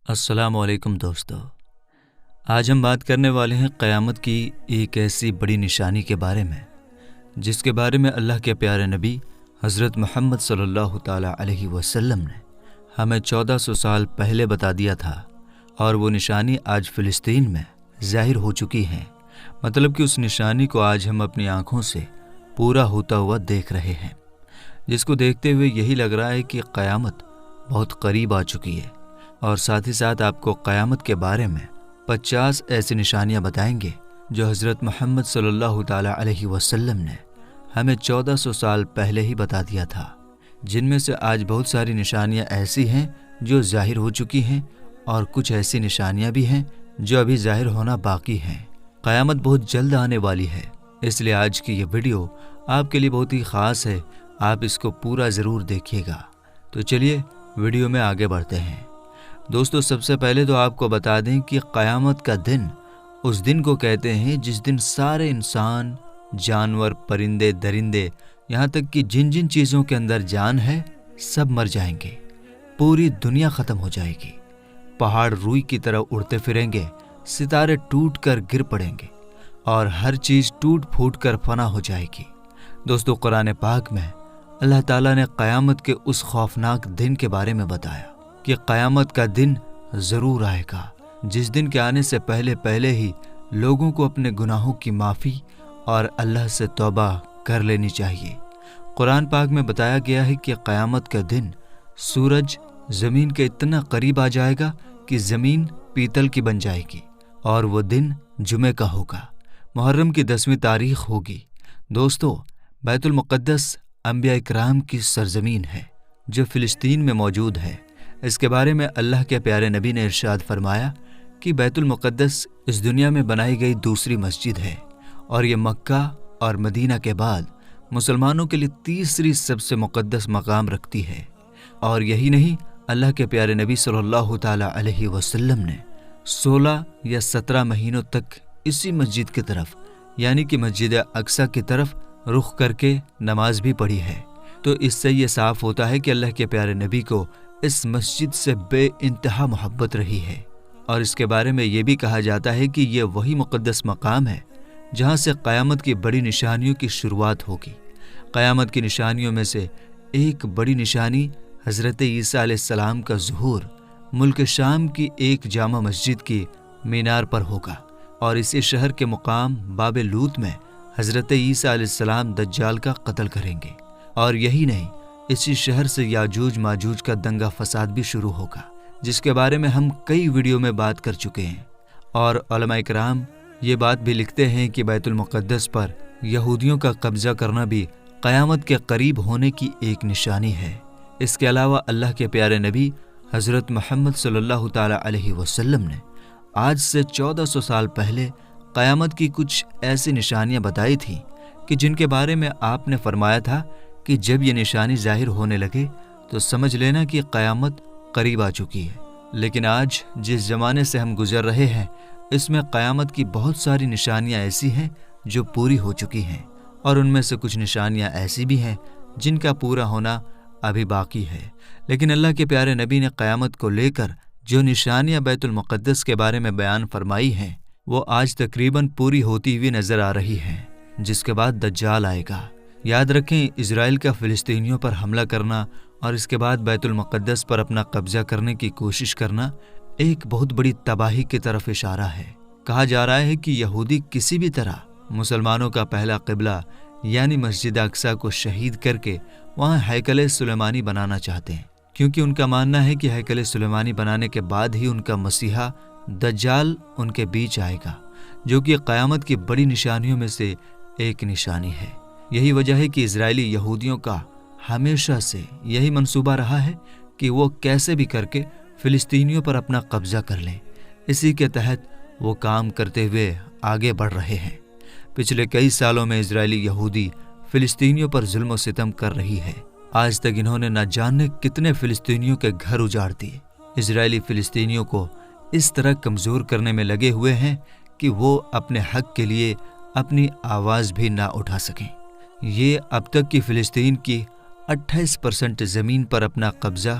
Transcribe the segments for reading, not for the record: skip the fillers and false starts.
السلام علیکم دوستو، آج ہم بات کرنے والے ہیں قیامت کی ایک ایسی بڑی نشانی کے بارے میں جس کے بارے میں اللہ کے پیارے نبی حضرت محمد صلی اللہ تعالیٰ علیہ وسلم نے ہمیں 1400 سال پہلے بتا دیا تھا، اور وہ نشانی آج فلسطین میں ظاہر ہو چکی ہے۔ مطلب کہ اس نشانی کو آج ہم اپنی آنکھوں سے پورا ہوتا ہوا دیکھ رہے ہیں، جس کو دیکھتے ہوئے یہی لگ رہا ہے کہ قیامت بہت قریب آ چکی ہے۔ اور ساتھ ہی ساتھ آپ کو قیامت کے بارے میں 50 ایسی نشانیاں بتائیں گے جو حضرت محمد صلی اللہ تعالیٰ علیہ وسلم نے ہمیں 1400 سال پہلے ہی بتا دیا تھا، جن میں سے آج بہت ساری نشانیاں ایسی ہیں جو ظاہر ہو چکی ہیں، اور کچھ ایسی نشانیاں بھی ہیں جو ابھی ظاہر ہونا باقی ہیں۔ قیامت بہت جلد آنے والی ہے، اس لیے آج کی یہ ویڈیو آپ کے لیے بہت ہی خاص ہے، آپ اس کو پورا ضرور دیکھیے گا۔ تو چلیے ویڈیو میں آگے بڑھتے ہیں۔ دوستو، سب سے پہلے تو آپ کو بتا دیں کہ قیامت کا دن اس دن کو کہتے ہیں جس دن سارے انسان، جانور، پرندے، درندے، یہاں تک کہ جن جن چیزوں کے اندر جان ہے سب مر جائیں گے، پوری دنیا ختم ہو جائے گی، پہاڑ روئی کی طرح اڑتے پھریں گے، ستارے ٹوٹ کر گر پڑیں گے، اور ہر چیز ٹوٹ پھوٹ کر فنا ہو جائے گی۔ دوستو، قرآن پاک میں اللہ تعالیٰ نے قیامت کے اس خوفناک دن کے بارے میں بتایا کہ قیامت کا دن ضرور آئے گا، جس دن کے آنے سے پہلے ہی لوگوں کو اپنے گناہوں کی معافی اور اللہ سے توبہ کر لینی چاہیے۔ قرآن پاک میں بتایا گیا ہے کہ قیامت کا دن سورج زمین کے اتنا قریب آ جائے گا کہ زمین پیتل کی بن جائے گی، اور وہ دن جمعے کا ہوگا، محرم کی 10ویں تاریخ ہوگی۔ دوستو، بیت المقدس انبیاء اکرام کی سرزمین ہے جو فلسطین میں موجود ہے۔ اس کے بارے میں اللہ کے پیارے نبی نے ارشاد فرمایا کہ بیت المقدس اس دنیا میں بنائی گئی دوسری مسجد ہے، اور یہ مکہ اور مدینہ کے بعد مسلمانوں کے لیے تیسری سب سے مقدس مقام رکھتی ہے۔ اور یہی نہیں، اللہ کے پیارے نبی صلی اللہ تعالیٰ علیہ وسلم نے 16 یا 17 مہینوں تک اسی مسجد کی طرف، یعنی کہ مسجد اقصی کی طرف رخ کر کے نماز بھی پڑھی ہے۔ تو اس سے یہ صاف ہوتا ہے کہ اللہ کے پیارے نبی کو اس مسجد سے بے انتہا محبت رہی ہے، اور اس کے بارے میں یہ بھی کہا جاتا ہے کہ یہ وہی مقدس مقام ہے جہاں سے قیامت کی بڑی نشانیوں کی شروعات ہوگی۔ قیامت کی نشانیوں میں سے ایک بڑی نشانی حضرت عیسیٰ علیہ السلام کا ظہور ملک شام کی ایک جامع مسجد کی مینار پر ہوگا، اور اسی شہر کے مقام باب لوط میں حضرت عیسیٰ علیہ السلام دجال کا قتل کریں گے۔ اور یہی نہیں، اسی شہر سے یاجوج ماجوج کا دنگا فساد بھی شروع ہوگا، جس کے بارے میں ہم کئی ویڈیو میں بات کر چکے ہیں۔ اور علماء کرام یہ بات بھی لکھتے ہیں کہ بیت المقدس پر یہودیوں کا قبضہ کرنا بھی قیامت کے قریب ہونے کی ایک نشانی ہے۔ اس کے علاوہ اللہ کے پیارے نبی حضرت محمد صلی اللہ تعالیٰ علیہ وسلم نے آج سے 1400 سال پہلے قیامت کی کچھ ایسی نشانیاں بتائی تھیں کہ جن کے بارے میں آپ نے فرمایا تھا کہ جب یہ نشانی ظاہر ہونے لگے تو سمجھ لینا کہ قیامت قریب آ چکی ہے۔ لیکن آج جس زمانے سے ہم گزر رہے ہیں، اس میں قیامت کی بہت ساری نشانیاں ایسی ہیں جو پوری ہو چکی ہیں، اور ان میں سے کچھ نشانیاں ایسی بھی ہیں جن کا پورا ہونا ابھی باقی ہے۔ لیکن اللہ کے پیارے نبی نے قیامت کو لے کر جو نشانیاں بیت المقدس کے بارے میں بیان فرمائی ہیں، وہ آج تقریباً پوری ہوتی ہوئی نظر آ رہی ہیں، جس کے بعد دجال آئے گا۔ یاد رکھیں، اسرائیل کا فلسطینیوں پر حملہ کرنا اور اس کے بعد بیت المقدس پر اپنا قبضہ کرنے کی کوشش کرنا ایک بہت بڑی تباہی کی طرف اشارہ ہے۔ کہا جا رہا ہے کہ یہودی کسی بھی طرح مسلمانوں کا پہلا قبلہ یعنی مسجد اقصی کو شہید کر کے وہاں ہیکل سلیمانی بنانا چاہتے ہیں، کیونکہ ان کا ماننا ہے کہ ہیکل سلیمانی بنانے کے بعد ہی ان کا مسیحا دجال ان کے بیچ آئے گا، جو کہ قیامت کی بڑی نشانیوں میں سے ایک نشانی ہے۔ یہی وجہ ہے کہ اسرائیلی یہودیوں کا ہمیشہ سے یہی منصوبہ رہا ہے کہ وہ کیسے بھی کر کے فلسطینیوں پر اپنا قبضہ کر لیں۔ اسی کے تحت وہ کام کرتے ہوئے آگے بڑھ رہے ہیں۔ پچھلے کئی سالوں میں اسرائیلی یہودی فلسطینیوں پر ظلم و ستم کر رہی ہے۔ آج تک انہوں نے نہ جانے کتنے فلسطینیوں کے گھر اجاڑ دیے۔ اسرائیلی فلسطینیوں کو اس طرح کمزور کرنے میں لگے ہوئے ہیں کہ وہ اپنے حق کے لیے اپنی آواز بھی نہ اٹھا سکیں۔ یہ اب تک کی فلسطین کی 28% زمین پر اپنا قبضہ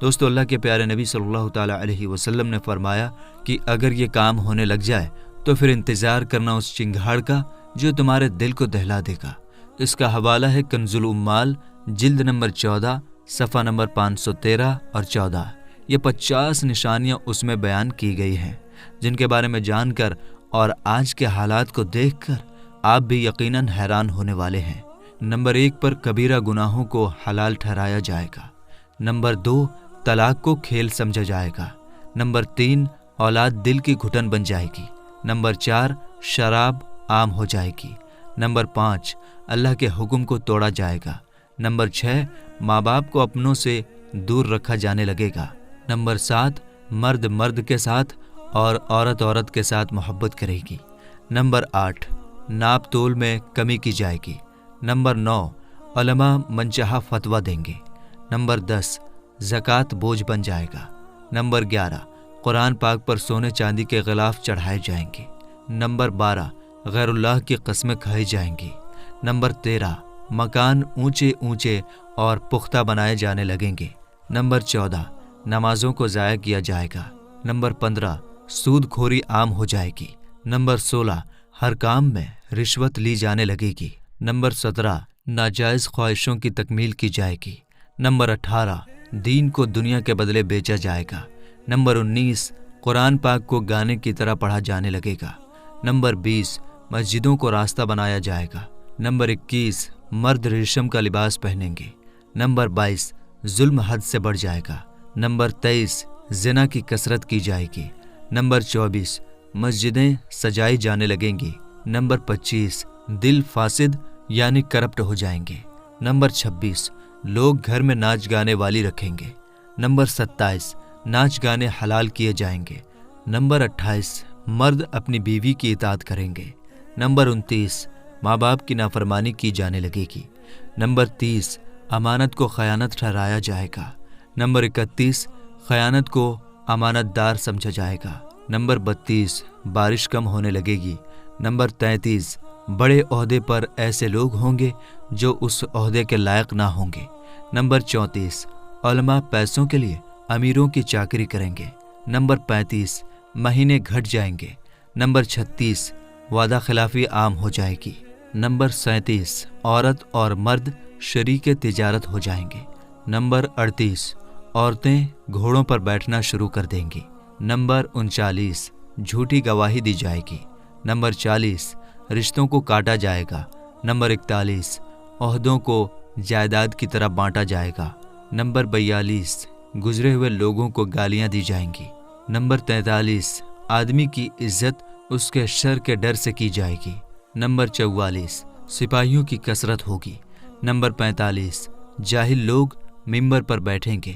دوستو اللہ کے پیارے نبی صلی اللہ تعالیٰ علیہ وسلم نے فرمایا کہ اگر یہ کام ہونے لگ جائے تو پھر انتظار کرنا اس چنگھاڑ کا جو تمہارے دل کو دہلا دے گا۔ اس کا حوالہ ہے کنز الامال جلد نمبر 14 صفحہ نمبر 513 اور 14۔ یہ 50 نشانیاں اس میں بیان کی گئی ہیں جن کے بارے میں جان کر اور آج کے حالات کو دیکھ کر آپ بھی یقیناً حیران ہونے والے ہیں۔ نمبر 1 پر کبیرہ گناہوں کو حلال ٹھہرایا جائے گا۔ نمبر 2 طلاق کو کھیل سمجھا جائے گا۔ نمبر 3 اولاد دل کی گھٹن بن جائے گی۔ نمبر 4 شراب عام ہو جائے گی۔ نمبر 5 اللہ کے حکم کو توڑا جائے گا۔ نمبر 6 ماں باپ کو اپنوں سے دور رکھا جانے لگے گا۔ نمبر 7 مرد مرد کے ساتھ اور عورت عورت کے ساتھ محبت کرے گی۔ نمبر 8 ناپ تول میں کمی کی جائے گی۔ نمبر 9 علماء منچہا فتویٰ دیں گے۔ نمبر 10 زکوٰۃ بوجھ بن جائے گا۔ نمبر 11 قرآن پاک پر سونے چاندی کے غلاف چڑھائے جائیں گے۔ نمبر 12 غیر اللہ کی قسمیں کھائی جائیں گی۔ نمبر 13 مکان اونچے اونچے اور پختہ بنائے جانے لگیں گے۔ نمبر 14 نمازوں کو ضائع کیا جائے گا۔ نمبر 15 سود کھوری عام ہو جائے گی۔ نمبر 16 ہر کام میں رشوت لی جانے لگے گی۔ نمبر 17 ناجائز خواہشوں کی تکمیل کی جائے گی۔ نمبر 18 دین کو دنیا کے بدلے بیچا جائے گا۔ نمبر 19 قرآن پاک کو گانے کی طرح پڑھا جانے لگے گا۔ نمبر 20 مسجدوں کو راستہ بنایا جائے گا۔ نمبر 21 مرد ریشم کا لباس پہنیں گے۔ نمبر 22 ظلم حد سے بڑھ جائے گا۔ نمبر 23 زنا کی کثرت کی جائے گی۔ نمبر 24 مسجدیں سجائی جانے لگیں گی۔ نمبر 25 دل فاسد یعنی کرپٹ ہو جائیں گے۔ نمبر 26 لوگ گھر میں ناچ گانے والی رکھیں گے۔ نمبر 27 ناچ گانے حلال کیے جائیں گے۔ نمبر 28 مرد اپنی بیوی کی اطاعت کریں گے۔ نمبر 29 ماں باپ کی نافرمانی کی جانے لگے گی۔ نمبر 30 امانت کو خیانت ٹھہرایا جائے گا۔ نمبر 31 خیانت کو امانت دار سمجھا جائے گا۔ نمبر 32 بارش کم ہونے لگے گی۔ نمبر 33 بڑے عہدے پر ایسے لوگ ہوں گے جو اس عہدے کے لائق نہ ہوں گے۔ نمبر 34 علماء پیسوں کے لیے امیروں کی چاکری کریں گے۔ نمبر 35 مہینے گھٹ جائیں گے۔ نمبر 36 وعدہ خلافی عام ہو جائے گی۔ نمبر 37 عورت اور مرد شریک تجارت ہو جائیں گے۔ نمبر 38 عورتیں گھوڑوں پر بیٹھنا شروع کر دیں گی۔ نمبر 39 جھوٹی گواہی دی جائے گی۔ نمبر 40 رشتوں کو کاٹا جائے گا۔ نمبر 41 عہدوں کو جائیداد کی طرح بانٹا جائے گا۔ نمبر 42 گزرے ہوئے لوگوں کو گالیاں دی جائیں گی۔ نمبر 43 آدمی کی عزت اس کے شر کے ڈر سے کی جائے گی۔ نمبر 44 سپاہیوں کی کثرت ہوگی۔ نمبر 45 جاہل لوگ ممبر پر بیٹھیں گے۔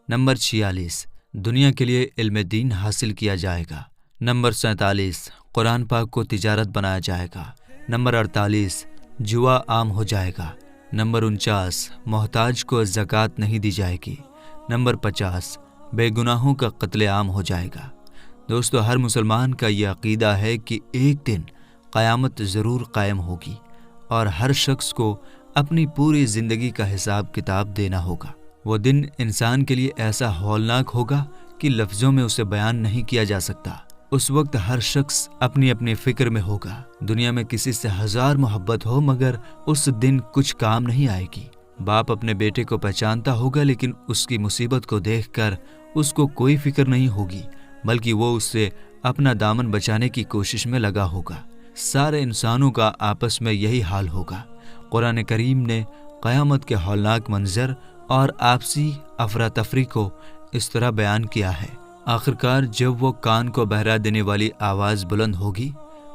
نمبر 46 دنیا کے لیے علم دین حاصل کیا جائے گا۔ نمبر 47 قرآن پاک کو تجارت بنایا جائے گا۔ نمبر 48 جوا عام ہو جائے گا۔ نمبر 49 محتاج کو زکوٰۃ نہیں دی جائے گی۔ نمبر 50 بے گناہوں کا قتل عام ہو جائے گا۔ دوستو ہر مسلمان کا یہ عقیدہ ہے کہ ایک دن قیامت ضرور قائم ہوگی اور ہر شخص کو اپنی پوری زندگی کا حساب کتاب دینا ہوگا۔ وہ دن انسان کے لیے ایسا ہولناک ہوگا کہ لفظوں میں اسے بیان نہیں کیا جا سکتا۔ اس وقت ہر شخص اپنی اپنی فکر میں ہوگا۔ دنیا میں کسی سے 1000 محبت ہو مگر اس دن کچھ کام نہیں آئے گی۔ باپ اپنے بیٹے کو پہچانتا ہوگا لیکن اس کی مصیبت کو دیکھ کر اس کو کوئی فکر نہیں ہوگی بلکہ وہ اس سے اپنا دامن بچانے کی کوشش میں لگا ہوگا۔ سارے انسانوں کا آپس میں یہی حال ہوگا۔ قرآن کریم نے قیامت کے ہولناک منظر اور آپسی افراتفری کو اس طرح بیان کیا ہے۔ آخرکار جب وہ کان کو بہرا دینے والی آواز بلند ہوگی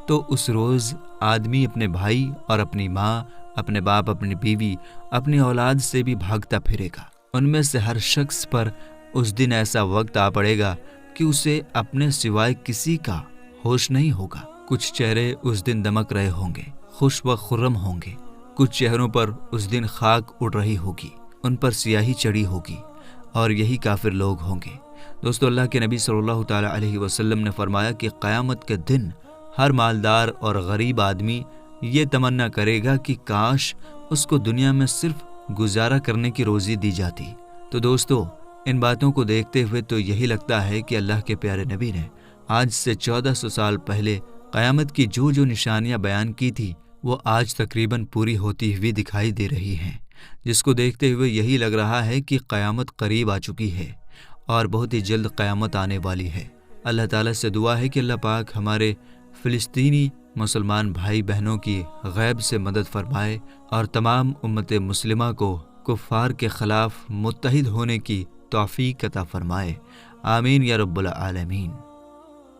تو اس روز آدمی اپنے بھائی اور اپنی ماں، اپنے باپ، اپنی بیوی، اپنی اولاد سے بھی بھاگتا پھرے گا۔ ان میں سے ہر شخص پر اس دن ایسا وقت آ پڑے گا کہ اسے اپنے سوائے کسی کا ہوش نہیں ہوگا۔ کچھ چہرے اس دن دمک رہے ہوں گے، خوش و خرم ہوں گے۔ کچھ چہروں پر اس دن خاک اڑ رہی ہوگی، ان پر سیاہی چڑھی ہوگی اور یہی کافر لوگ ہوں گے۔ دوستو اللہ کے نبی صلی اللہ تعالیٰ علیہ وسلم نے فرمایا کہ قیامت کے دن ہر مالدار اور غریب آدمی یہ تمنا کرے گا کہ کاش اس کو دنیا میں صرف گزارا کرنے کی روزی دی جاتی۔ تو دوستو ان باتوں کو دیکھتے ہوئے تو یہی لگتا ہے کہ اللہ کے پیارے نبی نے آج سے 1400 سال پہلے قیامت کی جو نشانیاں بیان کی تھی وہ آج تقریباً پوری ہوتی ہوئی دکھائی دے رہی ہیں، جس کو دیکھتے ہوئے یہی لگ رہا ہے کہ قیامت قریب آ چکی ہے اور بہت ہی جلد قیامت آنے والی ہے۔ اللہ تعالیٰ سے دعا ہے کہ اللہ پاک ہمارے فلسطینی مسلمان بھائی بہنوں کی غیب سے مدد فرمائے اور تمام امت مسلمہ کو کفار کے خلاف متحد ہونے کی توفیق عطا فرمائے۔ آمین یا رب العالمین۔